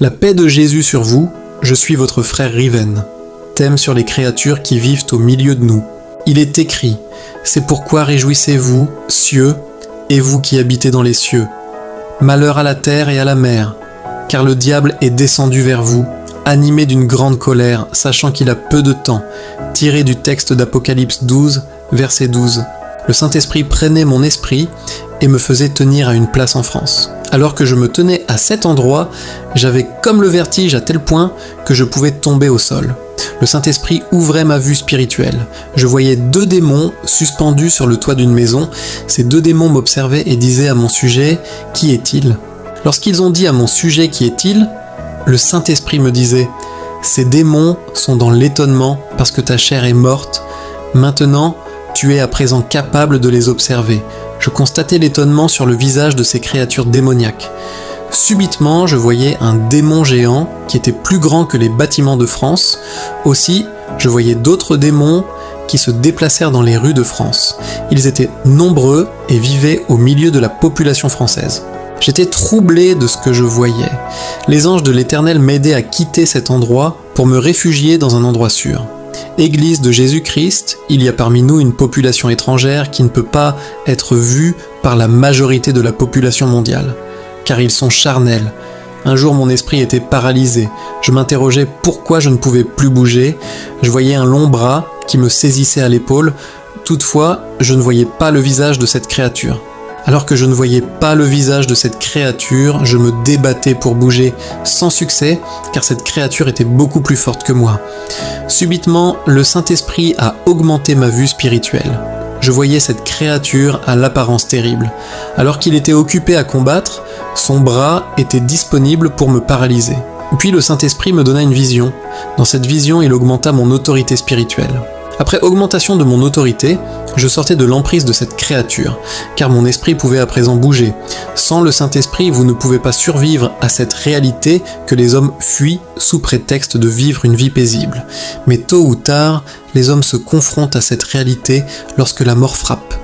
La paix de Jésus sur vous, je suis votre frère Riven. Thème sur les créatures qui vivent au milieu de nous. Il est écrit, c'est pourquoi réjouissez-vous, cieux, et vous qui habitez dans les cieux. Malheur à la terre et à la mer, car le diable est descendu vers vous, animé d'une grande colère, sachant qu'il a peu de temps. Tiré du texte d'Apocalypse 12, verset 12. Le Saint-Esprit prenait mon esprit et me faisait tenir à une place en France. Alors que je me tenais à cet endroit, j'avais comme le vertige à tel point que je pouvais tomber au sol. Le Saint-Esprit ouvrait ma vue spirituelle. Je voyais 2 démons suspendus sur le toit d'une maison. Ces 2 démons m'observaient et disaient à mon sujet « Qui est-il » Lorsqu'ils ont dit à mon sujet « Qui est-il » le Saint-Esprit me disait « Ces démons sont dans l'étonnement parce que ta chair est morte. Maintenant, tu es à présent capable de les observer. » Je constatais l'étonnement sur le visage de ces créatures démoniaques. Subitement, je voyais un démon géant qui était plus grand que les bâtiments de France. Aussi, je voyais d'autres démons qui se déplacèrent dans les rues de France. Ils étaient nombreux et vivaient au milieu de la population française. J'étais troublé de ce que je voyais. Les anges de l'Éternel m'aidaient à quitter cet endroit pour me réfugier dans un endroit sûr. Église de Jésus-Christ, il y a parmi nous une population étrangère qui ne peut pas être vue par la majorité de la population mondiale, car ils sont charnels. Un jour mon esprit était paralysé, je m'interrogeais pourquoi je ne pouvais plus bouger, je voyais un long bras qui me saisissait à l'épaule, toutefois je ne voyais pas le visage de cette créature. Alors que je ne voyais pas le visage de cette créature, je me débattais pour bouger sans succès, car cette créature était beaucoup plus forte que moi. Subitement, le Saint-Esprit a augmenté ma vue spirituelle. Je voyais cette créature à l'apparence terrible. Alors qu'il était occupé à combattre, son bras était disponible pour me paralyser. Puis le Saint-Esprit me donna une vision. Dans cette vision, il augmenta mon autorité spirituelle. Après augmentation de mon autorité, je sortais de l'emprise de cette créature, car mon esprit pouvait à présent bouger. Sans le Saint-Esprit, vous ne pouvez pas survivre à cette réalité que les hommes fuient sous prétexte de vivre une vie paisible. Mais tôt ou tard, les hommes se confrontent à cette réalité lorsque la mort frappe.